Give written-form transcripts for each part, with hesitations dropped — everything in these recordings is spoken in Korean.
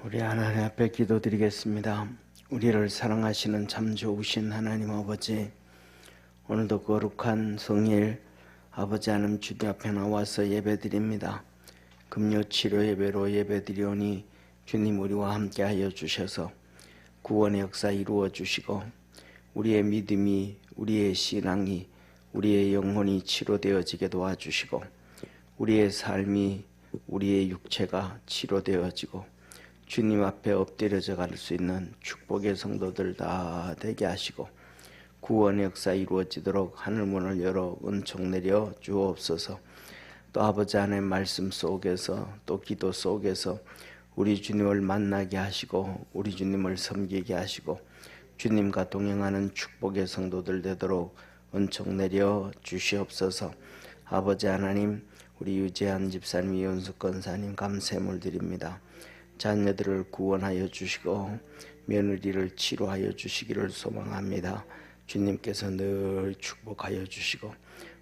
우리 하나님 앞에 기도드리겠습니다. 우리를 사랑하시는 참 좋으신 하나님 아버지, 오늘도 거룩한 성일 아버지 하나님 주님 앞에 나와서 예배드립니다. 금요 치료 예배로 예배드리오니 주님 우리와 함께하여 주셔서 구원의 역사 이루어 주시고 우리의 믿음이, 우리의 신앙이, 우리의 영혼이 치료되어지게 도와주시고 우리의 삶이, 우리의 육체가 치료되어지고 주님 앞에 엎드려져 갈 수 있는 축복의 성도들 다 되게 하시고 구원의 역사 이루어지도록 하늘문을 열어 은총 내려 주옵소서. 또 아버지 하나님 말씀 속에서 또 기도 속에서 우리 주님을 만나게 하시고 우리 주님을 섬기게 하시고 주님과 동행하는 축복의 성도들 되도록 은총 내려 주시옵소서. 아버지 하나님, 우리 유재한 집사님, 이윤숙 권사님 감사함을 드립니다. 자녀들을 구원하여 주시고 며느리를 치료하여 주시기를 소망합니다. 주님께서 늘 축복하여 주시고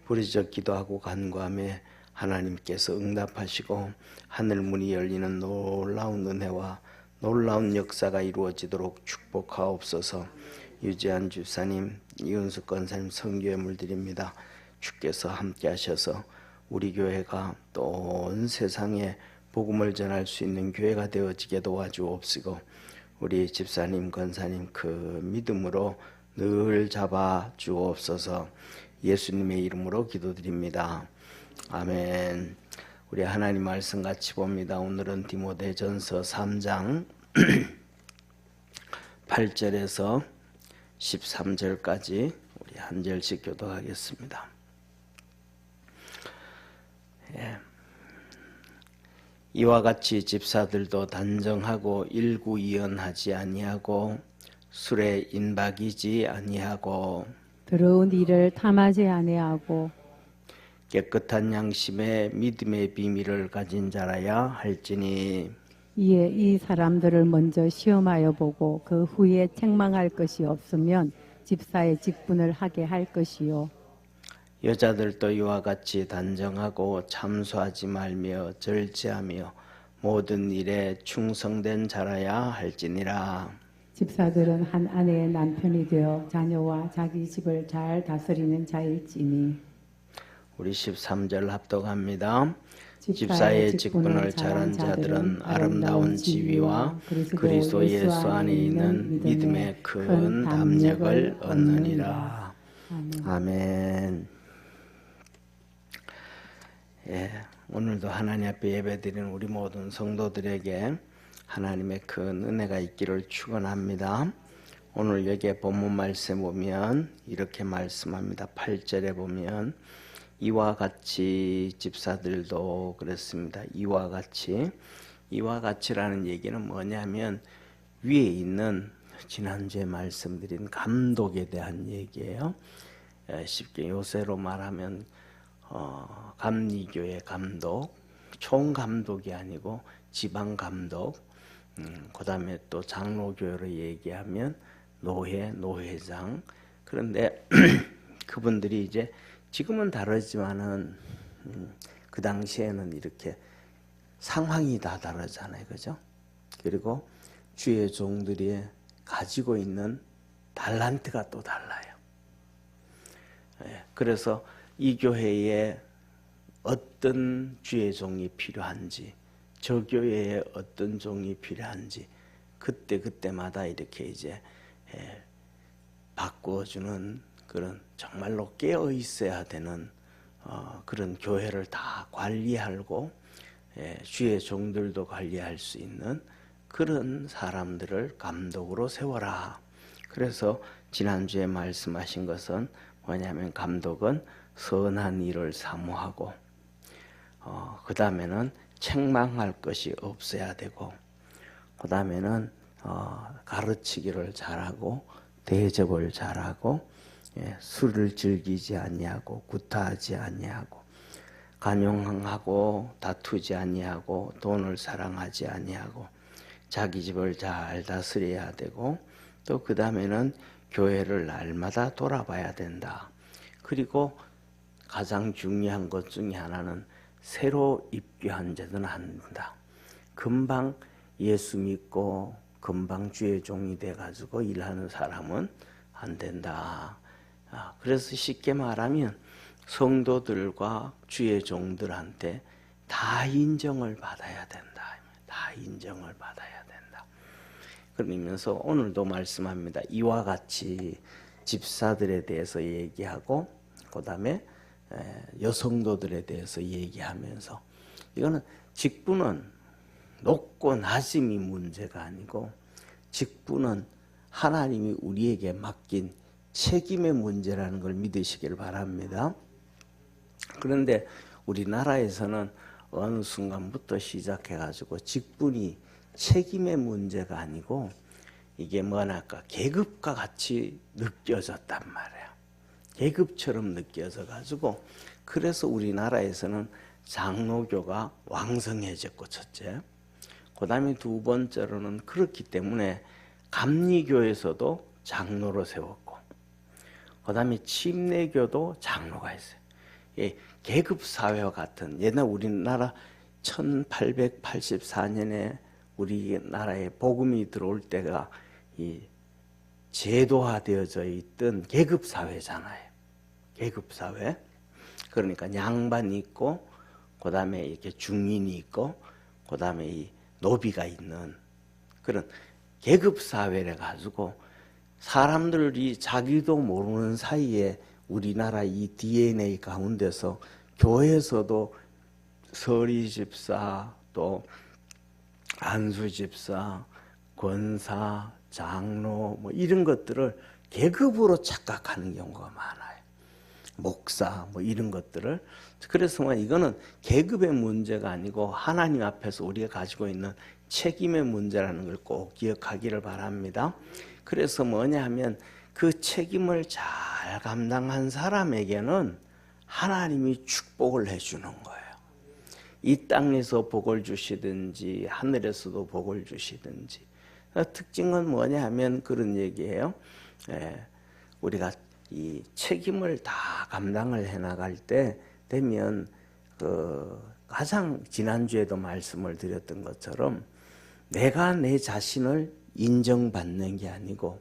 부르짖어 기도하고 간구하며 하나님께서 응답하시고 하늘문이 열리는 놀라운 은혜와 놀라운 역사가 이루어지도록 축복하옵소서. 유재한 집사님, 이은숙 권사님 성교에 물드립니다. 주께서 함께 하셔서 우리 교회가 또 온 세상에 복음을 전할 수 있는 교회가 되어지게 도와주옵시고 우리 집사님, 권사님 그 믿음으로 늘 잡아 주옵소서. 예수님의 이름으로 기도드립니다. 아멘. 우리 하나님 말씀 같이 봅니다. 오늘은 디모데전서 3장 8절에서 13절까지 우리 한 절씩 교독하겠습니다. 이와 같이 집사들도 단정하고 일구이연하지 아니하고 술에 인박이지 아니하고 더러운 일을 탐하지 아니하고 깨끗한 양심에 믿음의 비밀을 가진 자라야 할지니 이에 이 사람들을 먼저 시험하여 보고 그 후에 책망할 것이 없으면 집사의 직분을 하게 할 것이요. 여자들도 이와 같이 단정하고 참소하지 말며 절제하며 모든 일에 충성된 자라야 할지니라. 집사들은 한 아내의 남편이 되어 자녀와 자기 집을 잘 다스리는 자일지니. 우리 13절 합독합니다. 집사의 직분을 잘한 자들은 아름다운 지위와 그리스도 예수 안에 있는 믿음의 큰 담력을 얻느니라. 아멘. 오늘도 하나님 앞에 예배드리는 우리 모든 성도들에게 하나님의 큰 은혜가 있기를 축원합니다. 오늘 여기에 본문 말씀에 보면 이렇게 말씀합니다. 8절에 보면 이와 같이 집사들도 그랬습니다. 이와 같이라는 얘기는 뭐냐면 위에 있는 지난주에 말씀드린 감독에 대한 얘기예요. 쉽게 요새로 말하면 감리교의 감독, 총감독이 아니고 지방감독, 그 다음에 또 장로교회로 얘기하면 노회장. 그런데 그분들이 이제 지금은 다르지만은 그 당시에는 이렇게 상황이 다 다르잖아요. 그죠? 그리고 주의 종들이 가지고 있는 달란트가 또 달라요. 그래서 이 교회에 어떤 주의 종이 필요한지, 저 교회에 어떤 종이 필요한지 그때마다 이렇게 이제 바꾸어주는 그런 정말로 깨어 있어야 되는 그런 교회를 다 관리하고 주의 종들도 관리할 수 있는 그런 사람들을 감독으로 세워라. 그래서 지난주에 말씀하신 것은 뭐냐면 감독은 선한 일을 사모하고 그 다음에는 책망할 것이 없어야 되고 그 다음에는 가르치기를 잘하고 대접을 잘하고 술을 즐기지 아니하고 구타하지 아니하고 간용하고 다투지 아니하고 돈을 사랑하지 아니하고 자기 집을 잘 다스려야 되고 또 그 다음에는 교회를 날마다 돌아봐야 된다. 그리고 가장 중요한 것 중에 하나는 새로 입교한 자들은 안 된다. 금방 예수 믿고 금방 주의 종이 돼가지고 일하는 사람은 안 된다. 그래서 쉽게 말하면 성도들과 주의 종들한테 다 인정을 받아야 된다. 다 인정을 받아야 된다. 그러면서 오늘도 말씀합니다. 이와 같이 집사들에 대해서 얘기하고 그 다음에 여성도들에 대해서 얘기하면서 이거는 직분은 높고 낮음이 문제가 아니고 직분은 하나님이 우리에게 맡긴 책임의 문제라는 걸 믿으시길 바랍니다. 그런데 우리나라에서는 어느 순간부터 시작해가지고 직분이 책임의 문제가 아니고 이게 뭐랄까 계급과 같이 느껴졌단 말이에요. 계급처럼 느껴져가지고 그래서 우리나라에서는 장로교가 왕성해졌고 첫째, 그 다음에 두 번째로는 그렇기 때문에 감리교에서도 장로로 세웠고 그 다음에 침례교도 장로가 있어요. 계급사회와 같은 옛날 우리나라 1884년에 우리나라에 복음이 들어올 때가 이 제도화되어져 있던 계급사회잖아요. 계급사회. 그러니까 양반이 있고 그 다음에 이렇게 중인이 있고 그 다음에 이 노비가 있는 그런 계급사회를 가지고 사람들이 자기도 모르는 사이에 우리나라 이 DNA 가운데서 교회에서도 서리 집사 또 안수 집사 권사 장로 뭐 이런 것들을 계급으로 착각하는 경우가 많아요. 목사 뭐 이런 것들을. 그래서 이거는 계급의 문제가 아니고 하나님 앞에서 우리가 가지고 있는 책임의 문제라는 걸 꼭 기억하기를 바랍니다. 그래서 뭐냐 하면 그 책임을 잘 감당한 사람에게는 하나님이 축복을 해주는 거예요. 이 땅에서 복을 주시든지 하늘에서도 복을 주시든지. 특징은 뭐냐 하면 그런 얘기예요. 우리가 이 책임을 다 감당을 해나갈 때 되면 가장 지난주에도 말씀을 드렸던 것처럼 내가 내 자신을 인정받는 게 아니고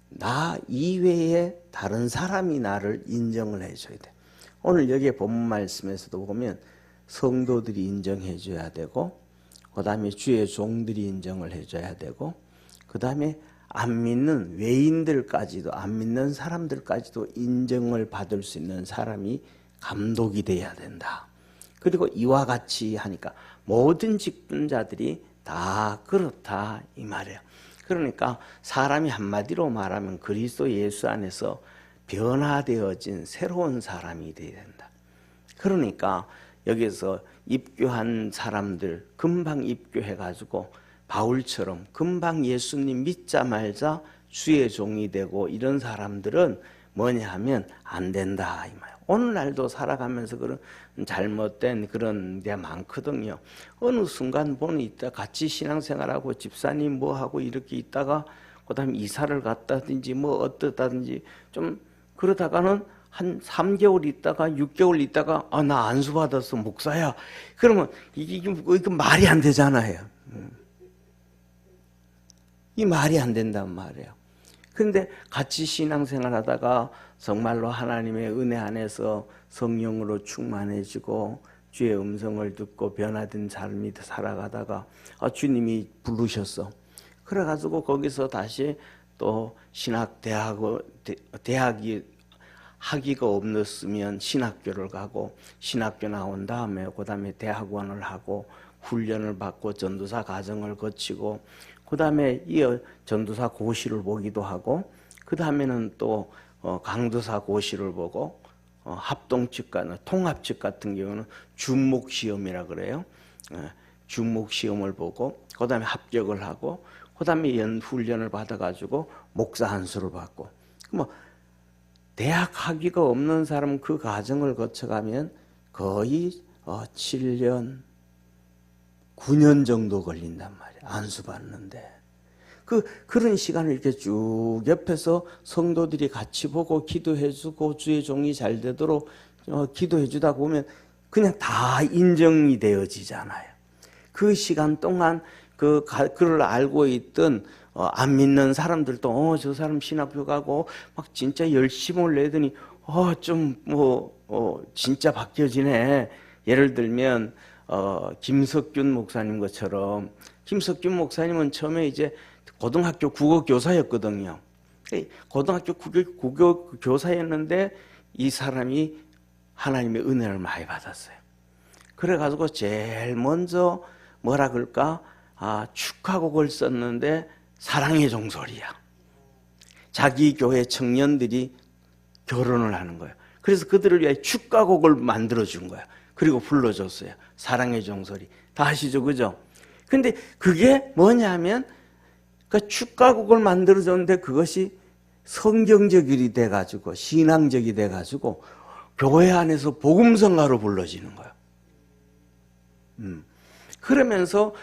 나 이외에 다른 사람이 나를 인정을 해줘야 돼. 오늘 여기 본문 말씀에서도 보면 성도들이 인정해 줘야 되고 그 다음에 주의 종들이 인정을 해줘야 되고 그 다음에 안 믿는 외인들까지도 안 믿는 사람들까지도 인정을 받을 수 있는 사람이 감독이 돼야 된다. 그리고 이와 같이 하니까 모든 직분자들이 다 그렇다 이 말이에요. 그러니까 사람이 한마디로 말하면 그리스도 예수 안에서 변화되어진 새로운 사람이 되어야 된다. 그러니까 여기서 입교한 사람들 금방 입교해가지고 바울처럼 금방 예수님 믿자 말자 주의 종이 되고 이런 사람들은 뭐냐 하면 안 된다 이 말. 오늘날도 살아가면서 그런 잘못된 그런 데 많거든요. 어느 순간 보니 있다 같이 신앙생활하고 집사님 뭐하고 이렇게 있다가 그 다음에 이사를 갔다든지 뭐 어떻다든지 좀 그러다가는 한 3개월 있다가 6개월 있다가 나 안수 받았어 목사야. 그러면 이게 말이 안 되잖아요. 이 말이 안 된단 말이에요. 그런데 같이 신앙생활 하다가 정말로 하나님의 은혜 안에서 성령으로 충만해지고 주의 음성을 듣고 변화된 삶이 살아가다가 주님이 부르셨어. 그래가지고 거기서 다시 또 대학이 학위가 없었으면 신학교를 가고 신학교 나온 다음에 그 다음에 대학원을 하고 훈련을 받고 전도사 과정을 거치고 그 다음에 이어 전도사 고시를 보기도 하고 그 다음에는 또 강도사 고시를 보고 합동측과 통합측 같은 경우는 준목시험이라 그래요. 준목시험을 보고 그 다음에 합격을 하고 그 다음에 연훈련을 받아가지고 목사 한수를 받고 뭐 대학 학위가 없는 사람은 그 과정을 거쳐가면 거의 7년 9년 정도 걸린단 말이에요. 안수 받는데. 그런 시간을 이렇게 쭉 옆에서 성도들이 같이 보고 기도해주고 주의 종이 잘 되도록 기도해주다 보면 그냥 다 인정이 되어지잖아요. 그 시간 동안 그를 알고 있던 안 믿는 사람들도 저 사람 신학교 가고 막 진짜 열심을 내더니 진짜 바뀌어지네. 예를 들면 김석균 목사님 것처럼, 김석균 목사님은 처음에 이제 고등학교 국어 교사였거든요. 고등학교 국어 교사였는데 이 사람이 하나님의 은혜를 많이 받았어요. 그래가지고 제일 먼저 뭐라 그럴까? 축하곡을 썼는데 사랑의 종소리야. 자기 교회 청년들이 결혼을 하는 거예요. 그래서 그들을 위해 축가곡을 만들어준 거야. 그리고 불러줬어요. 사랑의 종소리. 다 아시죠? 그죠? 근데 그게 뭐냐면 그 축가곡을 만들어줬는데 그것이 성경적이 돼가지고 신앙적이 돼가지고 교회 안에서 복음성가로 불러지는 거예요. 그러면서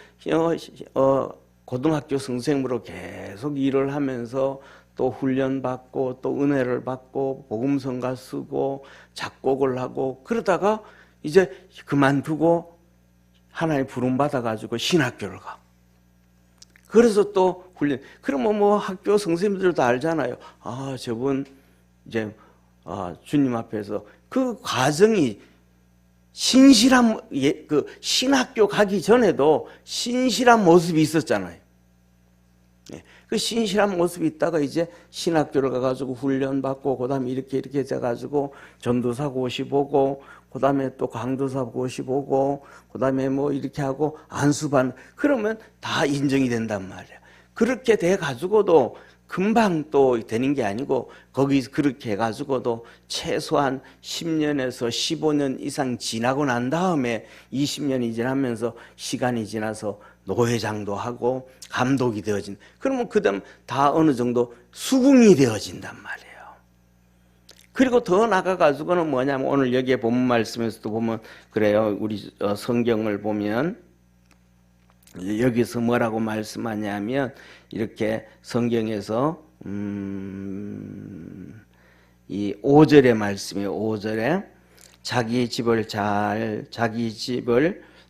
고등학교 선생으로 계속 일을 하면서 또 훈련받고 또 은혜를 받고 복음성가 쓰고 작곡을 하고 그러다가 이제 그만두고 하나님 부름 받아가지고 신학교를 가. 그래서 또 훈련. 그러면 뭐 학교 선생님들도 알잖아요. 저분 이제 주님 앞에서 그 과정이 신실한 그 신학교 가기 전에도 신실한 모습이 있었잖아요. 그 신실한 모습이 있다가 이제 신학교를 가가지고 훈련받고 그다음에 이렇게 돼가지고 전도사 고시 보고 그다음에 또 강도사 고시 보고 그다음에 뭐 이렇게 하고 안수반 그러면 다 인정이 된단 말이에요. 그렇게 돼가지고도 금방 또 되는 게 아니고 거기서 그렇게 해가지고도 최소한 10년에서 15년 이상 지나고 난 다음에 20년이 지나면서 시간이 지나서 노회장도 하고 감독이 되어진. 그러면 그다음 다 어느 정도 수긍이 되어진단 말이에요. 그리고 더 나아가가지고는 뭐냐면 오늘 여기에 본문 말씀에서도 보면 그래요. 우리 성경을 보면 여기서 뭐라고 말씀하냐면 이렇게 성경에서 이 5절의 말씀이에요. 5절에 자기 집을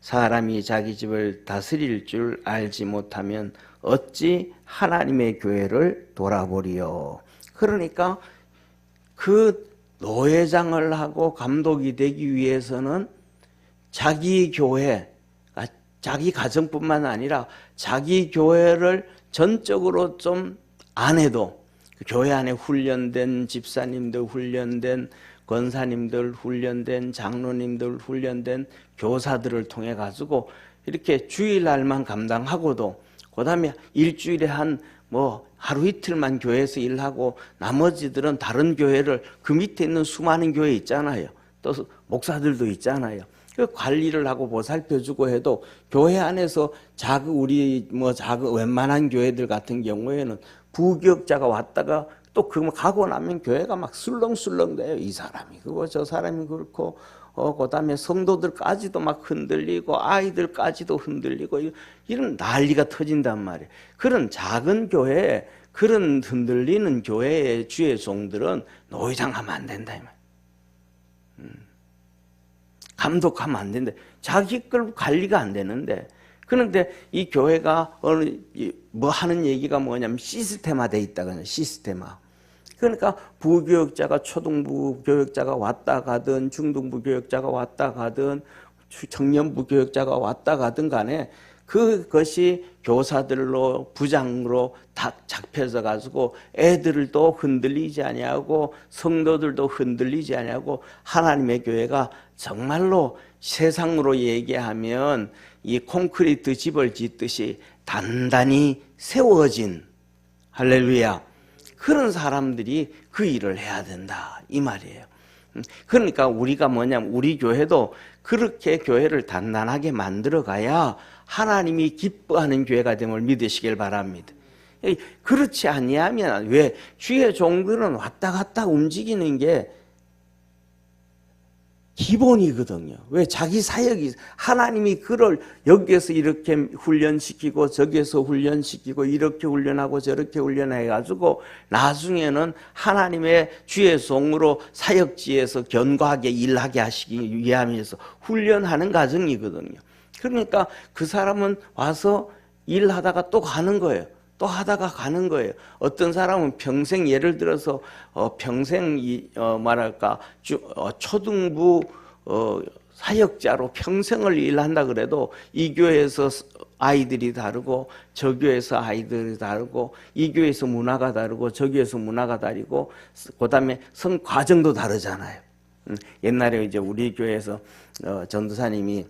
사람이 자기 집을 다스릴 줄 알지 못하면 어찌 하나님의 교회를 돌아보리요. 그러니까 그 노회장을 하고 감독이 되기 위해서는 자기 교회, 자기 가정뿐만 아니라 자기 교회를 전적으로 좀 안 해도 교회 안에 훈련된 집사님들, 훈련된 권사님들, 훈련된 장로님들, 훈련된 교사들을 통해 가지고 이렇게 주일날만 감당하고도 그다음에 일주일에 하루 이틀만 교회에서 일하고 나머지들은 다른 교회를 그 밑에 있는 수많은 교회 있잖아요. 또 목사들도 있잖아요. 그 관리를 하고 보살펴주고 해도 교회 안에서 웬만한 교회들 같은 경우에는 부교육자가 왔다가 또 그 가고 나면 교회가 막 술렁술렁돼요. 이 사람이 그거 저 사람이 그렇고 그다음에 성도들까지도 막 흔들리고 아이들까지도 흔들리고 이런 난리가 터진단 말이에요. 그런 작은 교회, 그런 흔들리는 교회의 주의 종들은 노회장하면 안 된다 이 말이에요. 감독하면 안 된다. 자기 걸 관리가 안 되는데. 그런데 이 교회가 하는 얘기가 뭐냐면 시스템화돼 있다거든요. 시스템화. 그러니까 부교육자가 초등부 교육자가 왔다 가든 중등부 교육자가 왔다 가든 청년부 교육자가 왔다 가든 간에 그것이 교사들로 부장으로 다 잡혀서 가지고 애들도 흔들리지 아니하고 성도들도 흔들리지 아니하고 하나님의 교회가 정말로 세상으로 얘기하면 이 콘크리트 집을 짓듯이 단단히 세워진 할렐루야 그런 사람들이 그 일을 해야 된다 이 말이에요. 그러니까 우리가 뭐냐면 우리 교회도 그렇게 교회를 단단하게 만들어 가야 하나님이 기뻐하는 교회가 됨을 믿으시길 바랍니다. 그렇지 아니하면 왜 주의 종들은 왔다 갔다 움직이는 게 기본이거든요. 왜 자기 사역이 하나님이 그를 여기에서 이렇게 훈련시키고 저기에서 훈련시키고 이렇게 훈련하고 저렇게 훈련해 가지고 나중에는 하나님의 주의 종으로 사역지에서 견고하게 일하게 하시기 위함에서 훈련하는 과정이거든요. 그러니까 그 사람은 와서 일하다가 또 가는 거예요. 또 하다가 가는 거예요. 어떤 사람은 평생 예를 들어서 평생 말할까 초등부 사역자로 평생을 일한다 그래도 이 교회에서 아이들이 다르고 저 교회에서 아이들이 다르고 이 교회에서 문화가 다르고 저 교회에서 문화가 다르고 그다음에 성 과정도 다르잖아요. 옛날에 이제 우리 교회에서 전도사님이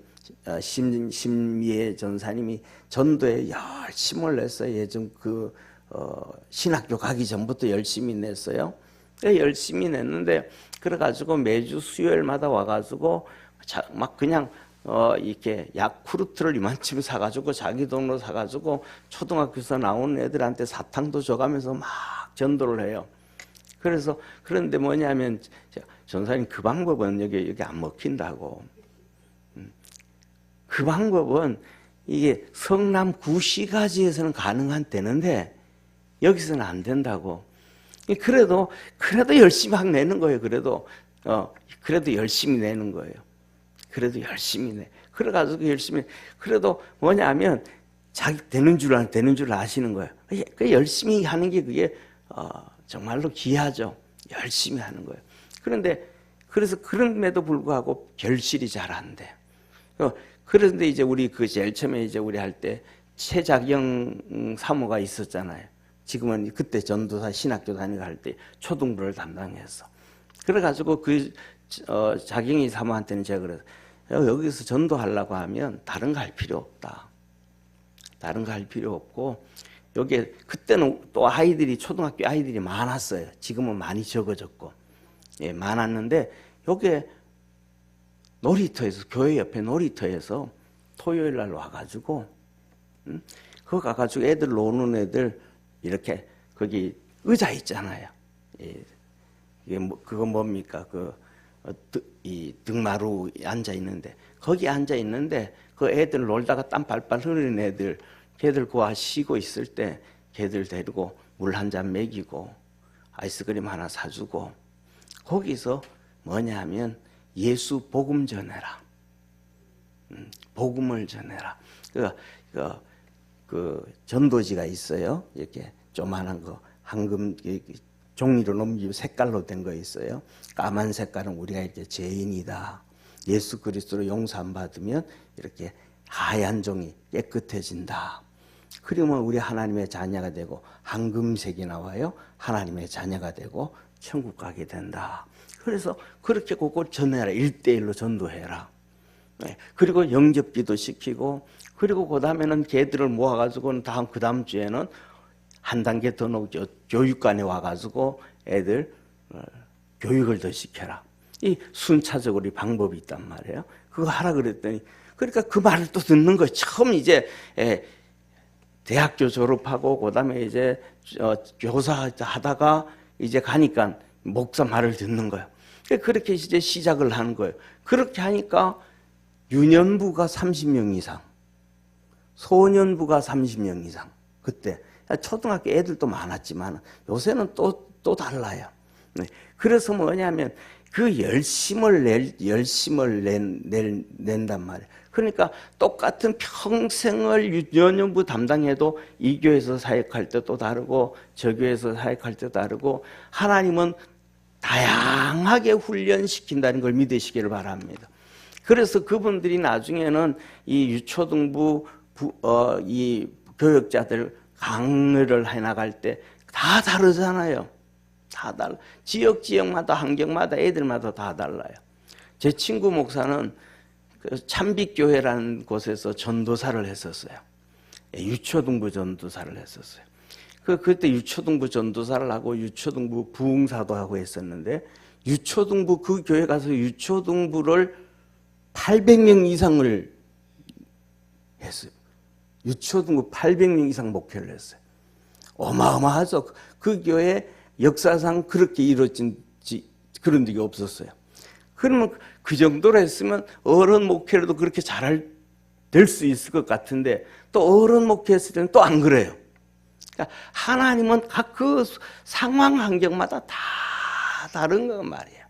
심미애 전사님이 전도에 열심을 냈어요. 예전 신학교 가기 전부터 열심히 냈어요. 열심히 냈는데 그래가지고 매주 수요일마다 와가지고 막 그냥 이렇게 야쿠르트를 이만큼 사가지고 자기 돈으로 사가지고 초등학교에서 나오는 애들한테 사탕도 줘가면서 막 전도를 해요. 그래서 그런데 뭐냐면 전사님 그 방법은 여기 안 먹힌다고. 그 방법은 이게 성남 구시가지에서는 되는데 여기서는 안 된다고. 그래도 열심히 막 내는 거예요. 그래도 열심히 내는 거예요. 그래도 열심히 내. 그래가지고 열심히. 그래도 뭐냐면 자기 되는 줄 아시는 거예요. 그 열심히 하는 게 그게 정말로 귀하죠. 열심히 하는 거예요. 그래서 그럼에도 불구하고 결실이 잘 안 돼요. 그런데 이제 우리 제일 처음에 이제 우리 할 때 최자경 사모가 있었잖아요. 지금은 그때 전도사 신학교 다니고 할 때 초등부를 담당했어. 그래가지고 자경이 사모한테는 제가 그래서 여기서 전도하려고 하면 다른 거 할 필요 없다. 다른 거 할 필요 없고 여기에 그때는 또 초등학교 아이들이 많았어요. 지금은 많이 적어졌고 많았는데 여기에 놀이터에서 교회 옆에 놀이터에서 토요일 날 와가지고 그거 가가지고 애들 노는 애들 이렇게 거기 의자 있잖아요. 이게 그거 뭡니까 이 등마루 앉아 있는데 거기 앉아 있는데 그 애들 놀다가 땀 발발 흐르는 애들 걔들 그 쉬고 있을 때 걔들 데리고 물 한 잔 먹이고 아이스크림 하나 사주고 거기서 뭐냐 하면 예수 복음 전해라. 복음을 전해라. 그 전도지가 있어요. 이렇게 조만한 거 황금 종이로 넘기고 색깔로 된 거 있어요. 까만 색깔은 우리가 이렇게 죄인이다. 예수 그리스도로 용서안 받으면 이렇게 하얀 종이 깨끗해진다. 그러면 우리 하나님의 자녀가 되고 황금색이 나와요. 하나님의 자녀가 되고 천국 가게 된다. 그래서 그렇게 그걸 전해라. 1대1로 전도해라. 그리고 영접기도 시키고 그리고 그 다음에는 걔들을 모아가지고는 그 다음 주에는 한 단계 더 높죠. 교육관에 와가지고 애들 교육을 더 시켜라. 이 순차적으로 이 방법이 있단 말이에요. 그거 하라 그랬더니 그러니까 그 말을 또 듣는 거예요. 처음 이제 대학교 졸업하고 그다음에 이제 교사 하다가 이제 가니까 목사 말을 듣는 거예요. 그렇게 이제 시작을 하는 거예요. 그렇게 하니까 유년부가 30명 이상, 소년부가 30명 이상. 그때 초등학교 애들도 많았지만 요새는 또 달라요. 그래서 뭐냐면 그 열심을 낸단 말이에요. 그러니까 똑같은 평생을 유년부 담당해도 이 교회에서 사역할 때 또 다르고 저 교회에서 사역할 때 다르고 하나님은 다양하게 훈련시킨다는 걸 믿으시기를 바랍니다. 그래서 그분들이 나중에는 이 유초등부 이 교역자들 강의를 해나갈 때 다 다르잖아요. 다 달라. 지역마다 환경마다 애들마다 다 달라요. 제 친구 목사는 참빛교회라는 곳에서 전도사를 했었어요. 유초등부 전도사를 했었어요. 그때 유초등부 전도사를 하고 유초등부 부흥사도 하고 했었는데 유초등부 그 교회 가서 유초등부를 800명 이상을 했어요. 유초등부 800명 이상 목회를 했어요. 어마어마하죠. 그 교회 역사상 그렇게 이루어진 그런 적이 없었어요. 그러면 그 정도로 했으면 어른 목회라도 그렇게 될 수 있을 것 같은데 또 어른 목회했을 때는 또 안 그래요. 그러니까 하나님은 각 그 상황 환경마다 다 다른 거 말이에요.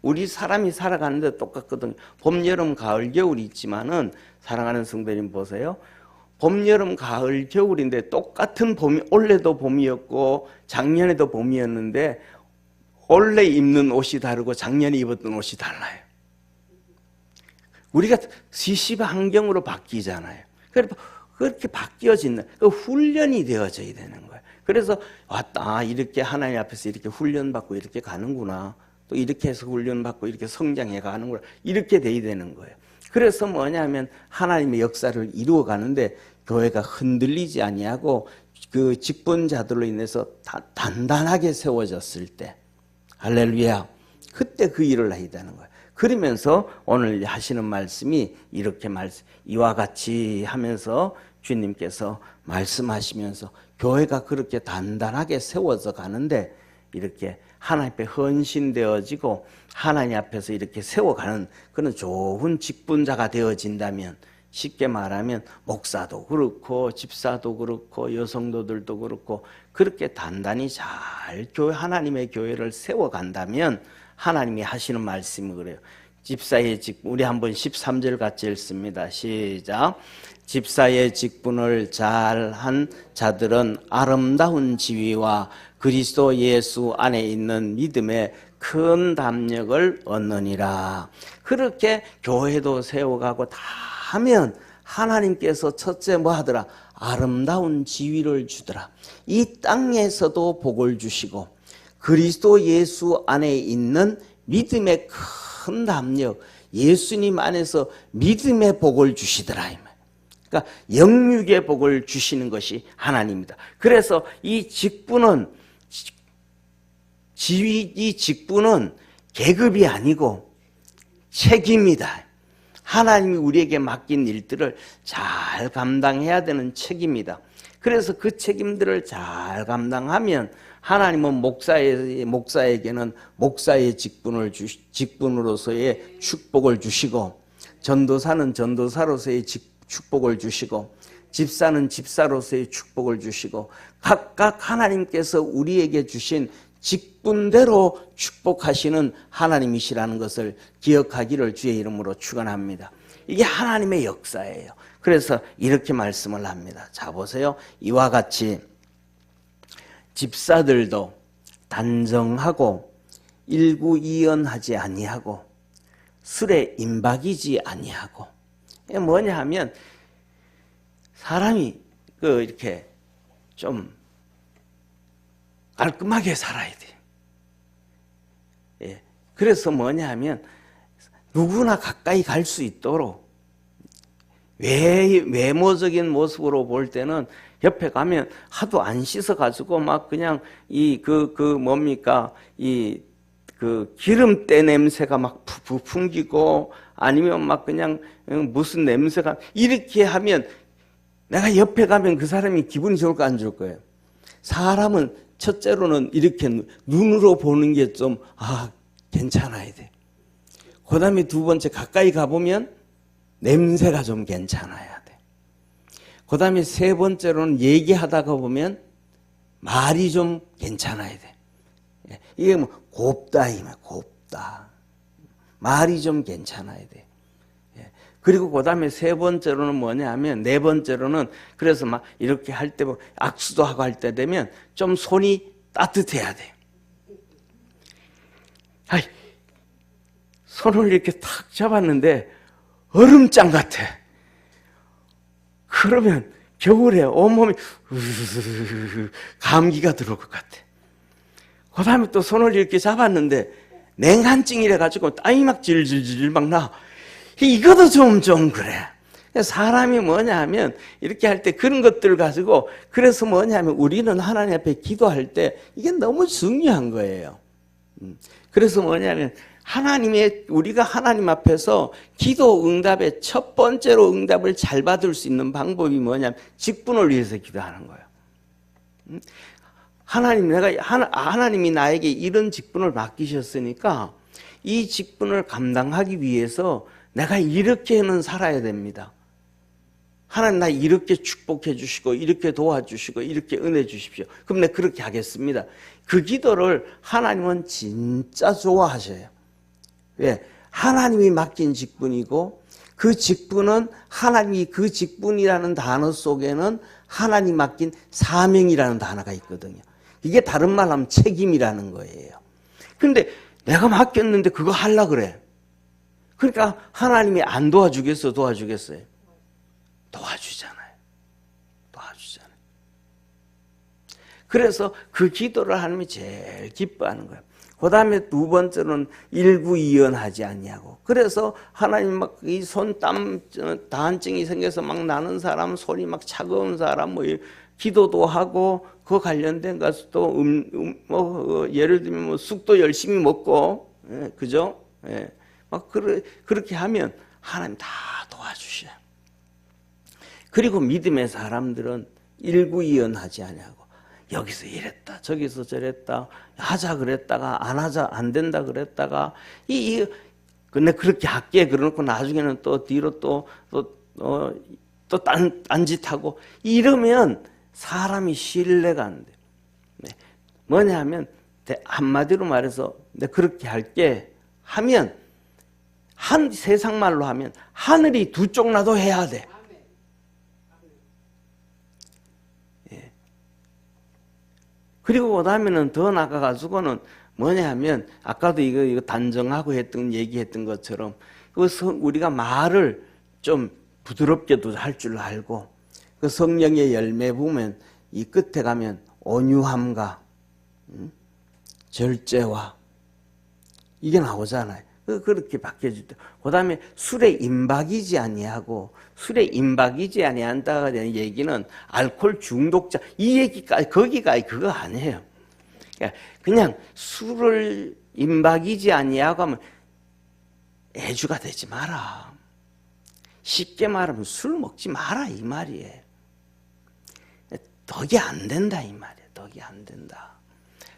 우리 사람이 살아가는데 똑같거든요. 봄, 여름, 가을, 겨울이 있지만은 사랑하는 성도님 보세요. 봄, 여름, 가을, 겨울인데 똑같은 봄이, 올해도 봄이었고 작년에도 봄이었는데 올해 입는 옷이 다르고 작년에 입었던 옷이 달라요. 우리가 시시바 환경으로 바뀌잖아요. 그래서 그렇게 바뀌어지는 그 훈련이 되어져야 되는 거예요. 그래서 왔다, 이렇게 하나님 앞에서 이렇게 훈련받고 이렇게 가는구나. 또 이렇게 해서 훈련받고 이렇게 성장해 가는구나. 이렇게 돼야 되는 거예요. 그래서 뭐냐면 하나님의 역사를 이루어 가는데 교회가 흔들리지 아니하고 그 직분자들로 인해서 단단하게 세워졌을 때, 할렐루야, 그때 그 일을 해야 되는 거예요. 그러면서 오늘 하시는 말씀이 이렇게 이와 같이 하면서 주님께서 말씀하시면서 교회가 그렇게 단단하게 세워져 가는데 이렇게 하나님 앞에 헌신되어지고 하나님 앞에서 이렇게 세워가는 그런 좋은 직분자가 되어진다면, 쉽게 말하면 목사도 그렇고 집사도 그렇고 여성도들도 그렇고 그렇게 단단히 잘 하나님의 교회를 세워간다면 하나님이 하시는 말씀이 그래요. 집사의 직분, 우리 한번 13절 같이 읽습니다. 시작. 집사의 직분을 잘한 자들은 아름다운 지위와 그리스도 예수 안에 있는 믿음의 큰 담력을 얻느니라. 그렇게 교회도 세워가고 다 하면 하나님께서 첫째 뭐 하더라? 아름다운 지위를 주더라. 이 땅에서도 복을 주시고 그리스도 예수 안에 있는 믿음의 큰 담력, 예수님 안에서 믿음의 복을 주시더라. 그러니까 영육의 복을 주시는 것이 하나님입니다. 그래서 이 직분은, 이 직분은 계급이 아니고 책임이다. 하나님이 우리에게 맡긴 일들을 잘 감당해야 되는 책임이다. 그래서 그 책임들을 잘 감당하면 하나님은 목사에게는 목사의 직분으로서의 축복을 주시고, 전도사는 전도사로서의 축복을 주시고, 집사는 집사로서의 축복을 주시고, 각각 하나님께서 우리에게 주신 직분대로 축복하시는 하나님이시라는 것을 기억하기를 주의 이름으로 축원합니다. 이게 하나님의 역사예요. 그래서 이렇게 말씀을 합니다. 자, 보세요. 이와 같이 집사들도 단정하고 일구이연하지 아니하고 술에 임박이지 아니하고, 이게 뭐냐 하면 사람이 이렇게 좀 깔끔하게 살아야 돼요. 예. 그래서 뭐냐 하면 누구나 가까이 갈 수 있도록 외모적인 모습으로 볼 때는 옆에 가면 하도 안 씻어가지고 막 그냥 기름때 냄새가 막 풍기고 아니면 막 그냥 무슨 냄새가 이렇게 하면 내가 옆에 가면 그 사람이 기분이 좋을까 안 좋을 거예요. 사람은 첫째로는 이렇게 눈으로 보는 게 좀 괜찮아야 돼. 그 다음에 두 번째 가까이 가보면 냄새가 좀 괜찮아야 돼. 그 다음에 세 번째로는 얘기하다가 보면 말이 좀 괜찮아야 돼. 이게 뭐 곱다 이말 곱다. 말이 좀 괜찮아야 돼. 그리고 그 다음에 세 번째로는 뭐냐 하면, 네 번째로는 그래서 막 이렇게 할 때 악수도 하고 할 때 되면 좀 손이 따뜻해야 돼. 손을 이렇게 탁 잡았는데 얼음장 같아. 그러면 겨울에 온몸이 감기가 들어올 것 같아. 그 다음에 또 손을 이렇게 잡았는데 냉한증이래 가지고 땀이 막 질질질 막 나. 이것도 좀 그래. 사람이 뭐냐 하면 이렇게 할 때 그런 것들 가지고, 그래서 뭐냐 하면 우리는 하나님 앞에 기도할 때 이게 너무 중요한 거예요. 그래서 뭐냐면 우리가 하나님 앞에서 기도 응답의 첫 번째로 응답을 잘 받을 수 있는 방법이 뭐냐면 직분을 위해서 기도하는 거예요. 하나님이 나에게 이런 직분을 맡기셨으니까 이 직분을 감당하기 위해서 내가 이렇게는 살아야 됩니다. 하나님 나 이렇게 축복해 주시고 이렇게 도와주시고 이렇게 은혜 주십시오. 그럼 내가 그렇게 하겠습니다. 그 기도를 하나님은 진짜 좋아하셔요. 왜? 하나님이 맡긴 직분이고 그 직분은 하나님이 그 직분이라는 단어 속에는 하나님 맡긴 사명이라는 단어가 있거든요. 이게 다른 말로 하면 책임이라는 거예요. 그런데 내가 맡겼는데 그거 하려고 그래. 그러니까 하나님이 안 도와주겠어, 도와주겠어요? 도와주잖아요. 도와주잖아요. 그래서 그 기도를 하나님이 제일 기뻐하는 거예요. 그 다음에 두 번째는 일구이연하지 않냐고. 그래서 하나님 막 이 손땀 다한증이 생겨서 막 나는 사람, 손이 막 차가운 사람, 뭐 기도도 하고 그 관련된 것도 또 예를 들면 뭐 쑥도 열심히 먹고, 예, 그죠? 예, 막 그렇게 하면 하나님 다 도와주셔요. 그리고 믿음의 사람들은 일구이연하지 않냐고. 여기서 이랬다 저기서 저랬다 하자 그랬다가 안 하자 안 된다 그랬다가 근데 그렇게 할게 그러놓고 나중에는 또 뒤로 또 딴짓하고 이러면 사람이 신뢰가 안 돼. 네. 뭐냐 하면 한마디로 말해서 내가 그렇게 할게 하면 세상 말로 하면 하늘이 두 쪽 나도 해야 돼. 그리고 그 다음에는 더 나가가지고는 뭐냐 하면 아까도 이거 단정하고 얘기했던 것처럼 우리가 말을 좀 부드럽게도 할 줄 알고 그 성령의 열매 보면 이 끝에 가면 온유함과 절제와 이게 나오잖아요. 그렇게 바뀌어질 때. 그 다음에 술에 임박이지 아니하고 술에 임박이지 아니한다가 되는 얘기는 알코올 중독자 이 얘기까지 거기가 그거 아니에요. 그냥 술을 임박이지 아니하고 하면 애주가 되지 마라. 쉽게 말하면 술 먹지 마라 이 말이에요. 덕이 안 된다 이 말이에요. 덕이 안 된다.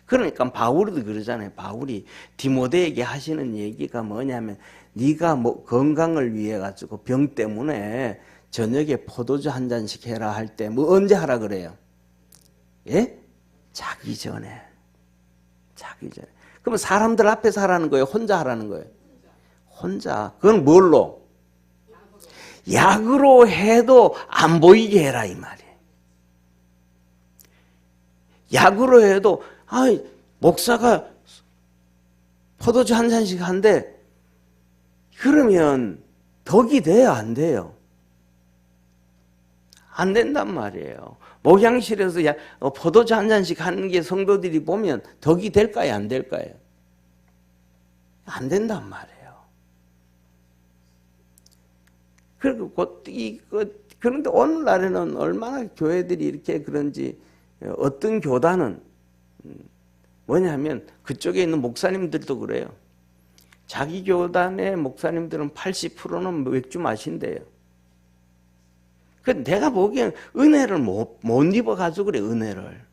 그러니까 바울도 그러잖아요. 바울이 디모데에게 하시는 얘기가 뭐냐면 네가 뭐 건강을 위해 가지고 병 때문에 저녁에 포도주 한 잔씩 해라 할 때 뭐 언제 하라 그래요? 예? 자기 전에. 자기 전에. 그러면 사람들 앞에서 하라는 거예요? 혼자 하라는 거예요? 혼자. 그건 뭘로? 약으로 해도 안 보이게 해라 이 말이에요. 약으로 해도 목사가 포도주 한 잔씩 한대 그러면 덕이 돼요 안 돼요? 안 된단 말이에요. 목양실에서 포도주 한 잔씩 하는 게 성도들이 보면 덕이 될까요 안 될까요? 안 된단 말이에요. 그런데 오늘날에는 얼마나 교회들이 이렇게 그런지 어떤 교단은 뭐냐면 그쪽에 있는 목사님들도 그래요. 자기 교단의 목사님들은 80%는 맥주 마신대요. 내가 보기엔 은혜를 못 입어가지고 그래 은혜를.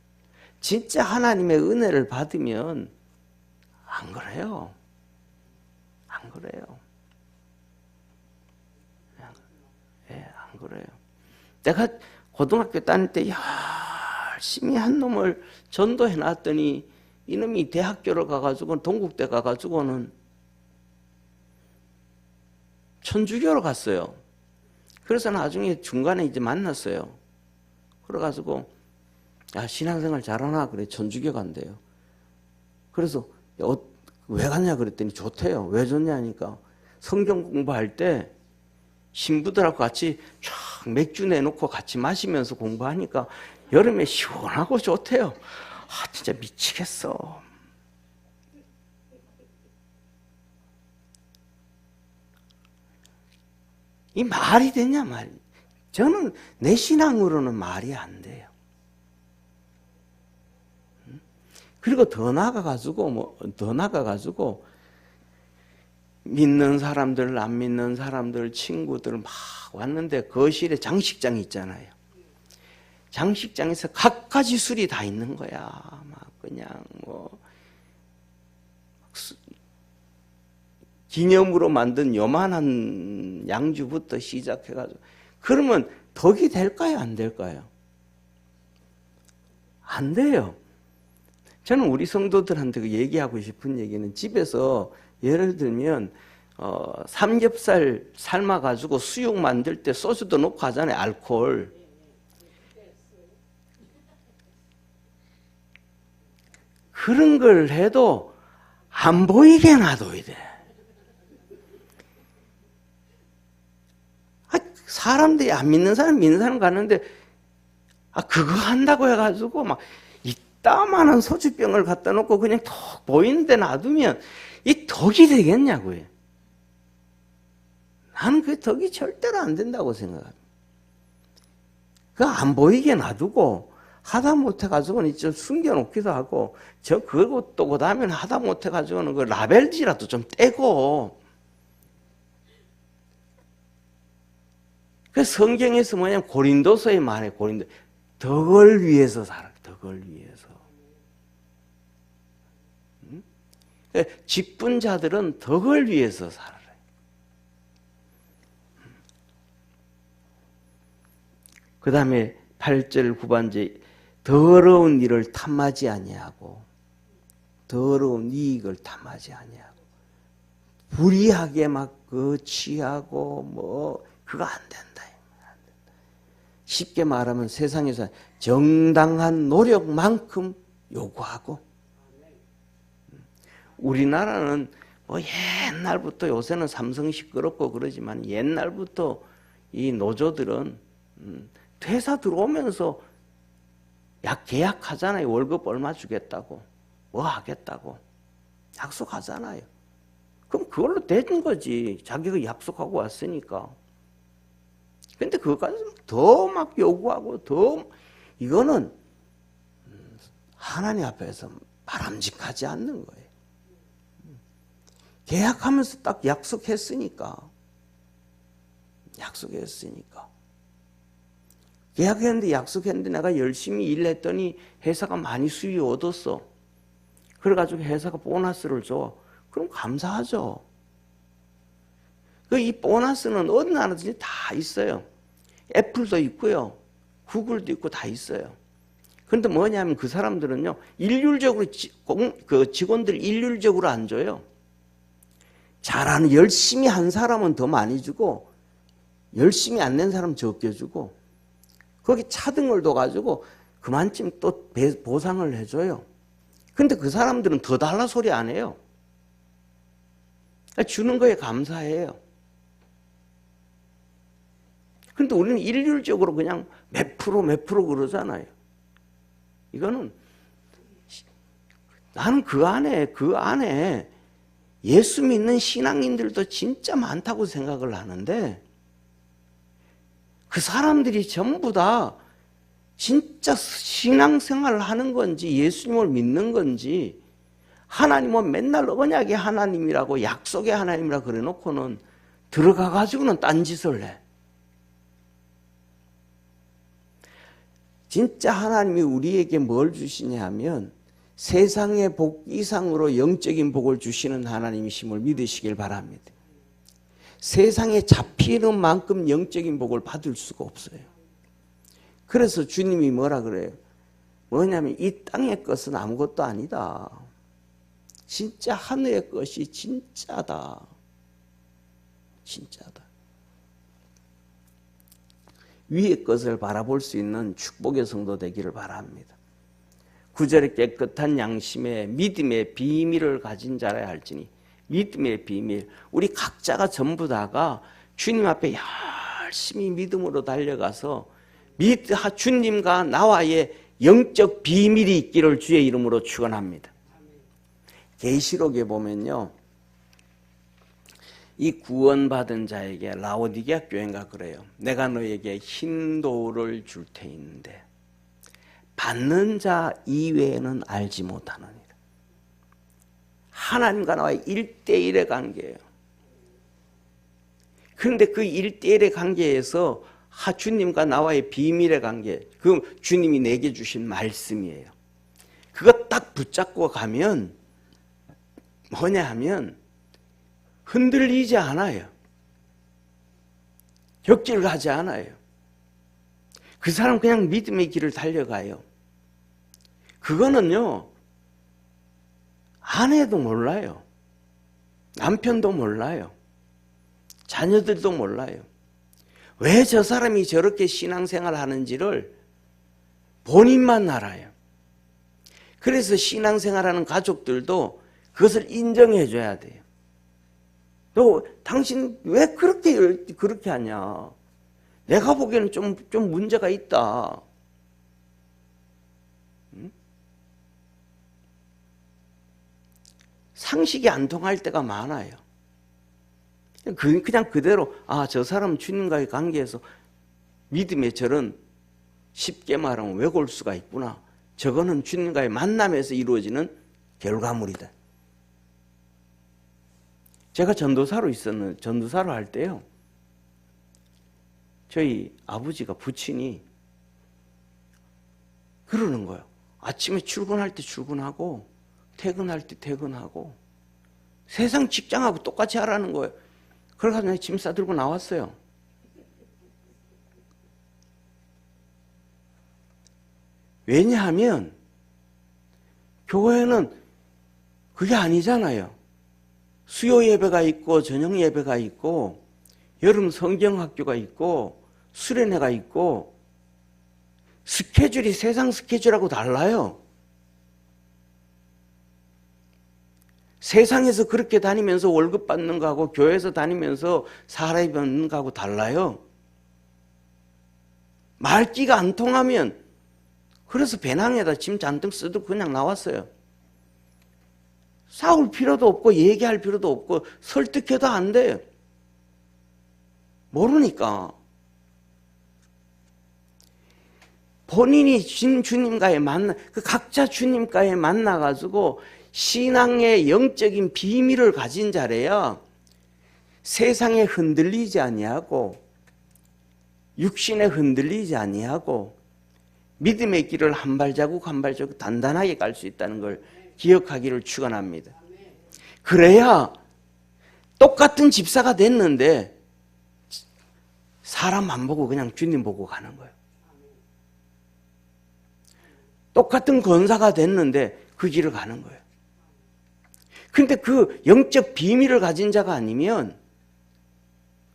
진짜 하나님의 은혜를 받으면 안 그래요. 안 그래요. 안 그래요. 내가 고등학교 다닐 때 열심히 한 놈을 전도해 놨더니 이놈이 대학교를 가가지고 동국대 가가지고는 천주교로 갔어요. 그래서 나중에 중간에 이제 만났어요. 그래가지고 신앙생활 잘하나 그래 천주교 간대요. 그래서 왜 갔냐 그랬더니 좋대요. 왜 좋냐 하니까 성경 공부할 때 신부들하고 같이 쫙 맥주 내놓고 같이 마시면서 공부하니까 여름에 시원하고 좋대요. 진짜 미치겠어. 이 말이 되냐 말이. 저는 내 신앙으로는 말이 안 돼요. 그리고 더 나가가지고 믿는 사람들, 안 믿는 사람들, 친구들 막 왔는데 거실에 장식장이 있잖아요. 장식장에서 갖가지 술이 다 있는 거야. 막 그냥 기념으로 만든 요만한 양주부터 시작해가지고 그러면 덕이 될까요? 안 될까요? 안 돼요. 저는 우리 성도들한테 얘기하고 싶은 얘기는 집에서 예를 들면 삼겹살 삶아가지고 수육 만들 때 소주도 넣고 하잖아요. 알코올. 그런 걸 해도 안 보이게 놔둬야 돼. 사람들이 안 믿는 사람, 믿는 사람 가는데, 그거 한다고 해가지고, 막, 이따만한 소주병을 갖다 놓고 그냥 턱 보이는 데 놔두면, 이 덕이 되겠냐고요. 나는 그 덕이 절대로 안 된다고 생각합니다. 그거 안 보이게 놔두고, 하다 못해가지고는 좀 숨겨놓기도 하고, 그것도 그 다음에는 하다 못해가지고는 그 라벨지라도 좀 떼고, 그 성경에서 뭐냐면 고린도서에 말해. 덕을 위해서 살아. 덕을 위해서. 직분자들은 덕을 위해서 살아요. 그 다음에 8절 9번째 더러운 일을 탐하지 아니하고 더러운 이익을 탐하지 아니하고 불의하게 막 취하고 뭐 그거 안 된다. 쉽게 말하면 세상에서 정당한 노력만큼 요구하고 우리나라는 뭐 옛날부터 요새는 삼성 시끄럽고 그러지만 옛날부터 이 노조들은 퇴사 들어오면서 계약하잖아요. 월급 얼마 주겠다고 뭐 하겠다고 약속하잖아요. 그럼 그걸로 된 거지. 자기가 약속하고 왔으니까. 근데 그것까지 더 막 요구하고 이거는 하나님 앞에서 바람직하지 않는 거예요. 계약하면서 딱 약속했으니까. 계약했는데 약속했는데 내가 열심히 일했더니 회사가 많이 수익이 얻었어. 그래가지고 회사가 보너스를 줘. 그럼 감사하죠. 이 보너스는 어느 나라든지 다 있어요. 애플도 있고요. 구글도 있고 다 있어요. 그런데 뭐냐면 그 사람들은요. 일률적으로 그 직원들 일률적으로 안 줘요. 잘하는 열심히 한 사람은 더 많이 주고 열심히 안 낸 사람 적게 주고 거기 차등을 둬가지고 그만큼 또 보상을 해줘요. 근데 그 사람들은 더 달라 소리 안 해요. 주는 거에 감사해요. 근데 우리는 일률적으로 그냥 몇 프로 그러잖아요. 이거는 나는 그 안에 예수 믿는 신앙인들도 진짜 많다고 생각을 하는데 그 사람들이 전부 다 진짜 신앙생활을 하는 건지 예수님을 믿는 건지 하나님은 맨날 언약의 하나님이라고 약속의 하나님이라고 그래 놓고는 들어가가지고는 딴짓을 해. 진짜 하나님이 우리에게 뭘 주시냐 하면 세상의 복 이상으로 영적인 복을 주시는 하나님이심을 믿으시길 바랍니다. 세상에 잡히는 만큼 영적인 복을 받을 수가 없어요. 그래서 주님이 뭐라 그래요? 뭐냐면 이 땅의 것은 아무것도 아니다. 진짜 하늘의 것이 진짜다. 진짜다. 위의 것을 바라볼 수 있는 축복의 성도 되기를 바랍니다. 9절에 깨끗한 양심에 믿음의 비밀을 가진 자라야 할지니 믿음의 비밀. 우리 각자가 전부 다가 주님 앞에 열심히 믿음으로 달려가서 주님과 나와의 영적 비밀이 있기를 주의 이름으로 축원합니다. 계시록에 보면요. 이 구원받은 자에게 라오디게아 교회가 그래요. 내가 너에게 흰 돌을 줄 테인데 받는 자 이외에는 알지 못하느니라. 하나님과 나와의 1대1의 관계예요. 그런데 그 1대1의 관계에서 주님과 나와의 비밀의 관계, 그 주님이 내게 주신 말씀이에요. 그거 딱 붙잡고 가면 뭐냐 하면 흔들리지 않아요. 격질 가지 않아요. 그 사람 그냥 믿음의 길을 달려가요. 그거는요, 아내도 몰라요. 남편도 몰라요. 자녀들도 몰라요. 왜 저 사람이 저렇게 신앙생활 하는지를 본인만 알아요. 그래서 신앙생활하는 가족들도 그것을 인정해 줘야 돼요. 너 당신 왜 그렇게 하냐? 내가 보기에는 좀 문제가 있다. 응? 상식이 안 통할 때가 많아요. 그냥 그대로 저 사람 주님과의 관계에서 믿음의 절은 쉽게 말하면 왜골수가 있구나. 저거는 주님과의 만남에서 이루어지는 결과물이다. 제가 전도사로 할 때요. 저희 아버지가 부친이 그러는 거예요. 아침에 출근할 때 출근하고 퇴근할 때 퇴근하고 세상 직장하고 똑같이 하라는 거예요. 그래서 내가 짐 싸들고 나왔어요. 왜냐하면 교회는 그게 아니잖아요. 수요 예배가 있고 저녁 예배가 있고 여름 성경학교가 있고 수련회가 있고 스케줄이 세상 스케줄하고 달라요. 세상에서 그렇게 다니면서 월급 받는 거하고 교회에서 다니면서 사람이 받는 거하고 달라요. 말귀가 안 통하면 그래서 배낭에다 짐 잔뜩 쓰고 그냥 나왔어요. 싸울 필요도 없고 얘기할 필요도 없고 설득해도 안 돼요. 모르니까. 본인이 주님과의 각자 주님과의 만나가지고 신앙의 영적인 비밀을 가진 자래야 세상에 흔들리지 아니하고 육신에 흔들리지 아니하고 믿음의 길을 한 발자국 한 발자국 단단하게 갈 수 있다는 걸 기억하기를 축원합니다. 그래야 똑같은 집사가 됐는데 사람 안 보고 그냥 주님 보고 가는 거예요. 똑같은 권사가 됐는데 그 길을 가는 거예요. 근데 그 영적 비밀을 가진 자가 아니면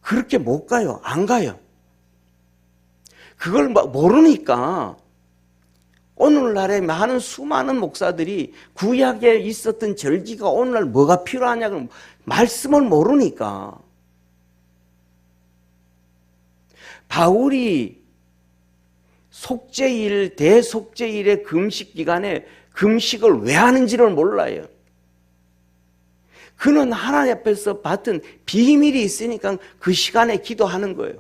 그렇게 못 가요. 안 가요. 그걸 모르니까 오늘날에 많은 수많은 목사들이 구약에 있었던 절기가 오늘날 뭐가 필요하냐고 말씀을 모르니까. 바울이 속죄일, 대속죄일의 금식 기간에 금식을 왜 하는지를 몰라요. 그는 하나님 앞에서 받은 비밀이 있으니까 그 시간에 기도하는 거예요.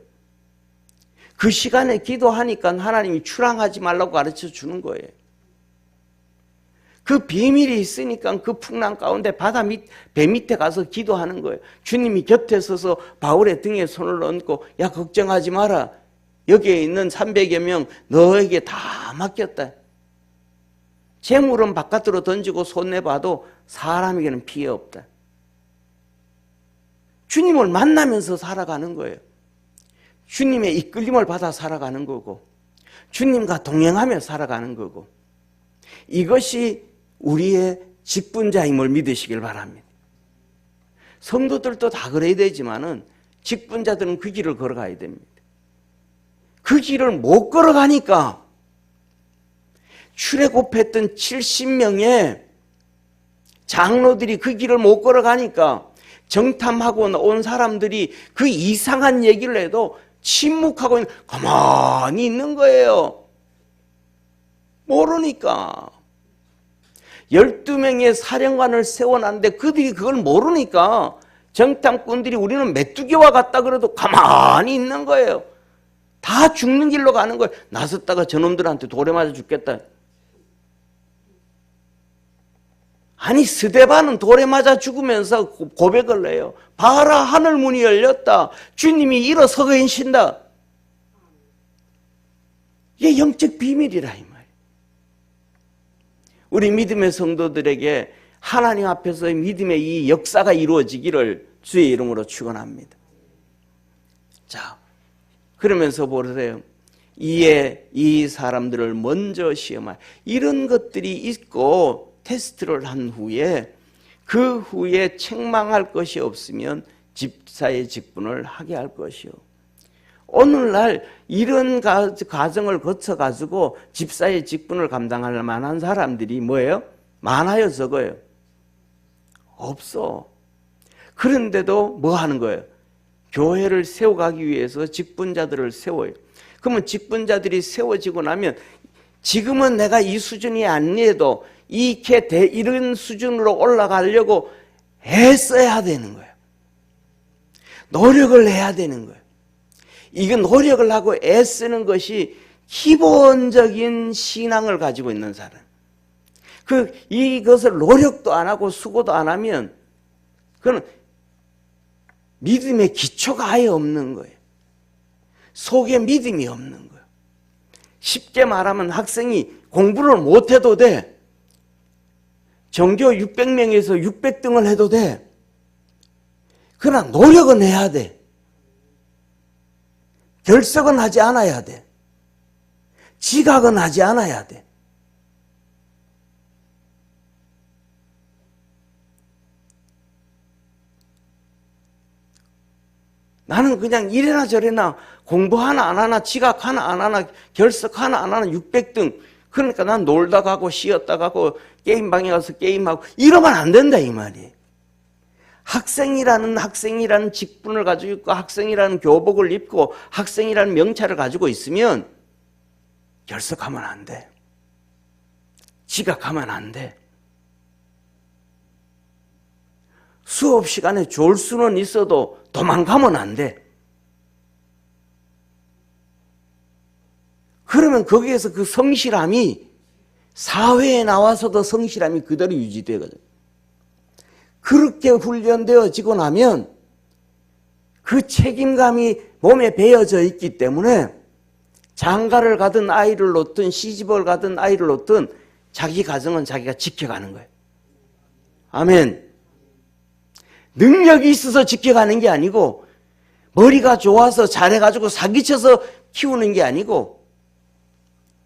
그 시간에 기도하니까 하나님이 출항하지 말라고 가르쳐 주는 거예요. 그 비밀이 있으니까 그 풍랑 가운데 배 밑에 가서 기도하는 거예요. 주님이 곁에 서서 바울의 등에 손을 얹고 야 걱정하지 마라. 여기에 있는 300여 명 너에게 다 맡겼다. 재물은 바깥으로 던지고 손내봐도 사람에게는 피해 없다. 주님을 만나면서 살아가는 거예요. 주님의 이끌림을 받아 살아가는 거고 주님과 동행하며 살아가는 거고 이것이 우리의 직분자임을 믿으시길 바랍니다. 성도들도 다 그래야 되지만은 직분자들은 그 길을 걸어가야 됩니다. 그 길을 못 걸어가니까 출애굽했던 70명의 장로들이 그 길을 못 걸어가니까 정탐하고 온 사람들이 그 이상한 얘기를 해도 침묵하고 가만히 있는 거예요. 모르니까. 12명의 사령관을 세워놨는데 그들이 그걸 모르니까 정탐꾼들이 우리는 메뚜기와 같다 그래도 가만히 있는 거예요. 다 죽는 길로 가는 거예요. 나섰다가 저놈들한테 돌에 맞아 죽겠다. 아니 스데반은 돌에 맞아 죽으면서 고백을 해요. 봐라 하늘 문이 열렸다. 주님이 일어서 계신다. 이게 영적 비밀이라 이 말이에요. 우리 믿음의 성도들에게 하나님 앞에서 믿음의 이 역사가 이루어지기를 주의 이름으로 축원합니다. 자, 그러면서 보세요. 이에 이 사람들을 먼저 시험할 이런 것들이 있고 테스트를 한 후에 그 후에 책망할 것이 없으면 집사의 직분을 하게 할 것이요. 오늘날 이런 과정을 거쳐가지고 집사의 직분을 감당할 만한 사람들이 뭐예요? 많아요, 적어요? 없어. 그런데도 뭐 하는 거예요? 교회를 세워가기 위해서 직분자들을 세워요. 그러면 직분자들이 세워지고 나면 지금은 내가 이 수준이 아니어도 이런 수준으로 올라가려고 애써야 되는 거예요. 노력을 해야 되는 거예요. 이건 노력을 하고 애쓰는 것이 기본적인 신앙을 가지고 있는 사람. 이것을 노력도 안 하고 수고도 안 하면 그건 믿음의 기초가 아예 없는 거예요. 속에 믿음이 없는 거예요. 쉽게 말하면 학생이 공부를 못해도 돼. 전교 600명에서 600등을 해도 돼. 그러나 노력은 해야 돼. 결석은 하지 않아야 돼. 지각은 하지 않아야 돼. 나는 그냥 이래나 저래나 공부 하나 안 하나 지각 하나 안 하나 결석 하나 안 하나 600등 그러니까 난 놀다 가고 쉬었다 가고 게임방에 가서 게임하고 이러면 안 된다 이 말이에요. 학생이라는 직분을 가지고 있고 학생이라는 교복을 입고 학생이라는 명찰을 가지고 있으면 결석하면 안 돼. 지각하면 안 돼. 수업 시간에 졸 수는 있어도 도망가면 안 돼. 그러면 거기에서 그 성실함이 사회에 나와서도 성실함이 그대로 유지되거든. 그렇게 훈련되어지고 나면 그 책임감이 몸에 배어져 있기 때문에 장가를 가든 아이를 놓든 시집을 가든 아이를 놓든 자기 가정은 자기가 지켜가는 거예요. 아멘. 능력이 있어서 지켜가는 게 아니고 머리가 좋아서 잘해가지고 사기쳐서 키우는 게 아니고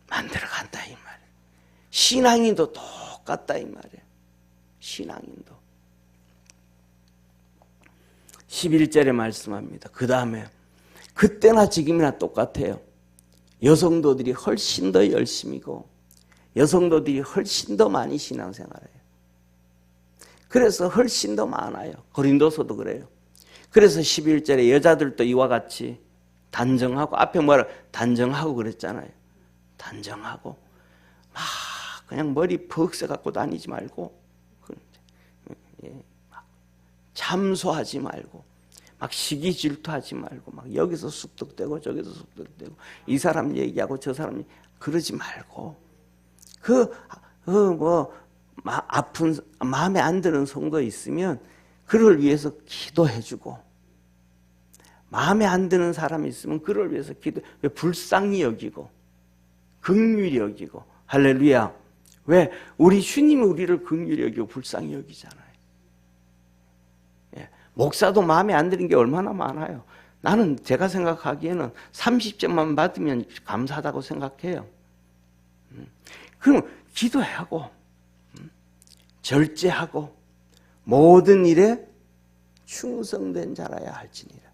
만들어간다 이 말이에요. 신앙인도 똑같다 이 말이에요. 신앙인도 11절에 말씀합니다. 그 다음에 그때나 지금이나 똑같아요. 여성도들이 훨씬 더 열심이고 여성도들이 훨씬 더 많이 신앙생활해요. 그래서 훨씬 더 많아요. 고린도서도 그래요. 그래서 11절에 여자들도 이와 같이 단정하고 앞에 뭐라 단정하고 그랬잖아요. 단정하고 막 그냥 머리 퍽 써갖고 다니지 말고 막 참소하지 말고 막 시기 질투하지 말고 막 여기서 쑥덕대고 저기서 쑥덕대고 이 사람 얘기하고 저 사람 그러지 말고 아픈 마음에 안 드는 성도 있으면 그를 위해서 기도해주고 마음에 안 드는 사람이 있으면 그를 위해서 불쌍히 여기고 긍휼히 여기고 할렐루야. 왜? 우리 주님이 우리를 긍휼히 여기고 불쌍히 여기잖아요. 예. 목사도 마음에 안 드는 게 얼마나 많아요. 나는 제가 생각하기에는 30점만 받으면 감사하다고 생각해요. 그럼 기도하고 절제하고 모든 일에 충성된 자라야 할지니라.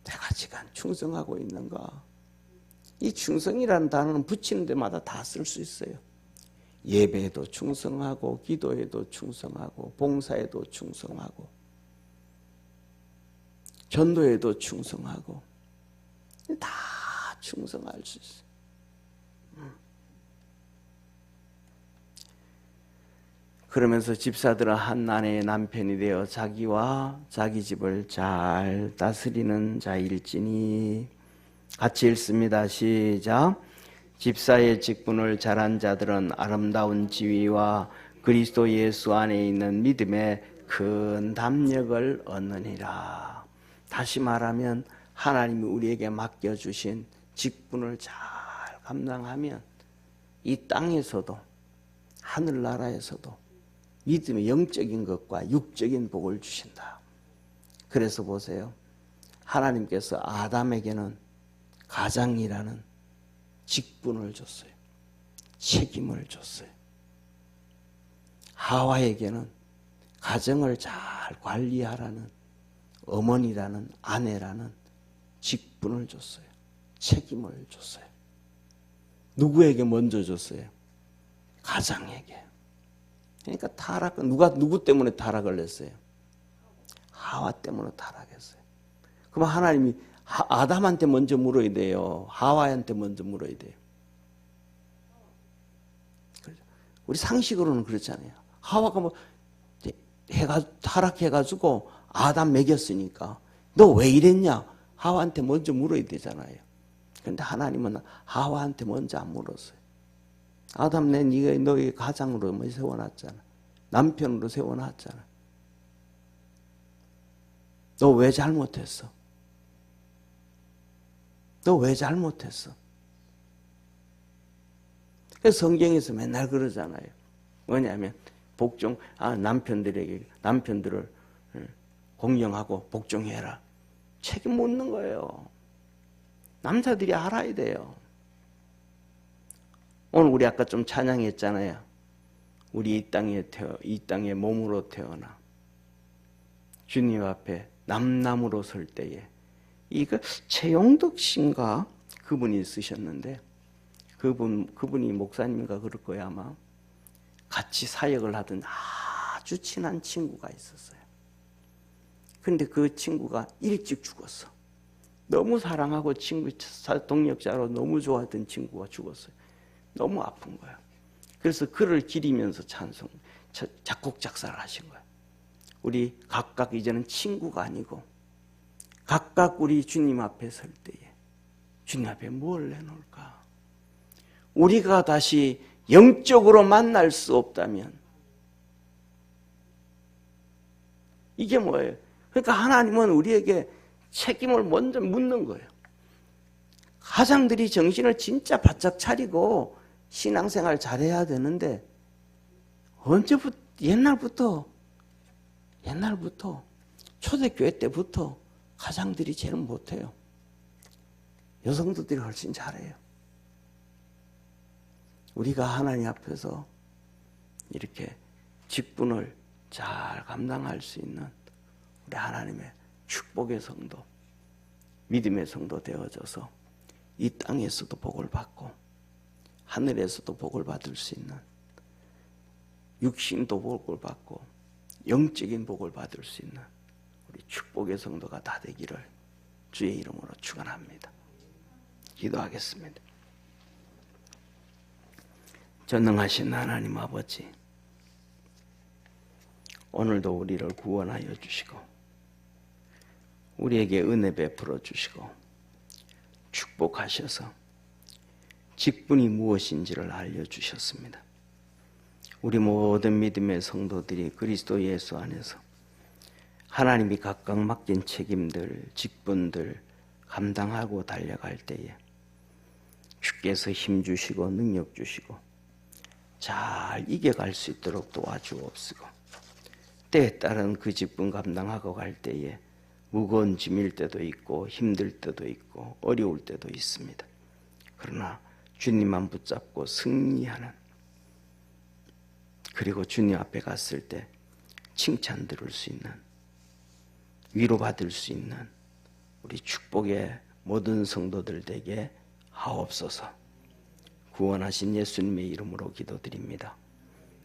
내가 지금 충성하고 있는가? 이 충성이라는 단어는 붙이는 데마다 다 쓸 수 있어요. 예배에도 충성하고 기도에도 충성하고 봉사에도 충성하고 전도에도 충성하고 다 충성할 수 있어요. 그러면서 집사들은 한 아내의 남편이 되어 자기와 자기 집을 잘 다스리는 자일지니. 같이 읽습니다. 시작. 집사의 직분을 잘한 자들은 아름다운 지위와 그리스도 예수 안에 있는 믿음의 큰 담력을 얻느니라. 다시 말하면 하나님이 우리에게 맡겨주신 직분을 잘 감당하면 이 땅에서도 하늘나라에서도 믿음의 영적인 것과 육적인 복을 주신다. 그래서 보세요. 하나님께서 아담에게는 가장이라는 직분을 줬어요. 책임을 줬어요. 하와에게는 가정을 잘 관리하라는 어머니라는, 아내라는 직분을 줬어요. 책임을 줬어요. 누구에게 먼저 줬어요? 가장에게. 그러니까 누구 때문에 타락을 했어요? 하와 때문에 타락했어요. 그럼 하나님이 아담한테 먼저 물어야 돼요? 하와한테 먼저 물어야 돼요? 우리 상식으로는 그렇잖아요. 하와가 뭐 타락해가지고 아담 먹였으니까 너 왜 이랬냐? 하와한테 먼저 물어야 되잖아요. 그런데 하나님은 하와한테 먼저 안 물었어요. 아담 네가 너의 가장으로 세워놨잖아. 남편으로 세워놨잖아. 너 왜 잘못했어? 너 왜 잘못했어? 그래서 성경에서 맨날 그러잖아요. 뭐냐면 남편들을 공경하고 복종해라. 책임 묻는 거예요. 남자들이 알아야 돼요. 오늘 우리 아까 좀 찬양했잖아요. 우리 이 땅에 몸으로 태어나 주님 앞에 남남으로 설 때에 이거 최용덕 씨인가 그분이 쓰셨는데 그분이 목사님인가 그럴 거야 아마. 같이 사역을 하던 아주 친한 친구가 있었어요. 근데 그 친구가 일찍 죽었어. 너무 사랑하고 동역자로 너무 좋아하던 친구가 죽었어요. 너무 아픈 거야. 그래서 그를 기리면서 작곡 작사를 하신 거야. 우리 각각 이제는 친구가 아니고 각각 우리 주님 앞에 설 때에 주님 앞에 뭘 내놓을까? 우리가 다시 영적으로 만날 수 없다면 이게 뭐예요? 그러니까 하나님은 우리에게 책임을 먼저 묻는 거예요. 가장들이 정신을 진짜 바짝 차리고 신앙생활 잘해야 되는데 옛날부터 초대교회 때부터 가장들이 제일 못해요. 여성들이 훨씬 잘해요. 우리가 하나님 앞에서 이렇게 직분을 잘 감당할 수 있는 우리 하나님의 축복의 성도, 믿음의 성도 되어져서 이 땅에서도 복을 받고 하늘에서도 복을 받을 수 있는 육신도 복을 받고 영적인 복을 받을 수 있는 우리 축복의 성도가 다 되기를 주의 이름으로 축원합니다. 기도하겠습니다. 전능하신 하나님 아버지, 오늘도 우리를 구원하여 주시고 우리에게 은혜 베풀어 주시고 축복하셔서 직분이 무엇인지를 알려주셨습니다. 우리 모든 믿음의 성도들이 그리스도 예수 안에서 하나님이 각각 맡긴 책임들, 직분들 감당하고 달려갈 때에 주께서 힘 주시고 능력 주시고 잘 이겨갈 수 있도록 도와주옵시고 때에 따른 그 직분 감당하고 갈 때에 무거운 짐일 때도 있고 힘들 때도 있고 어려울 때도 있습니다. 그러나 주님만 붙잡고 승리하는, 그리고 주님 앞에 갔을 때 칭찬 들을 수 있는, 위로받을 수 있는 우리 축복의 모든 성도들 되게 하옵소서. 구원하신 예수님의 이름으로 기도드립니다.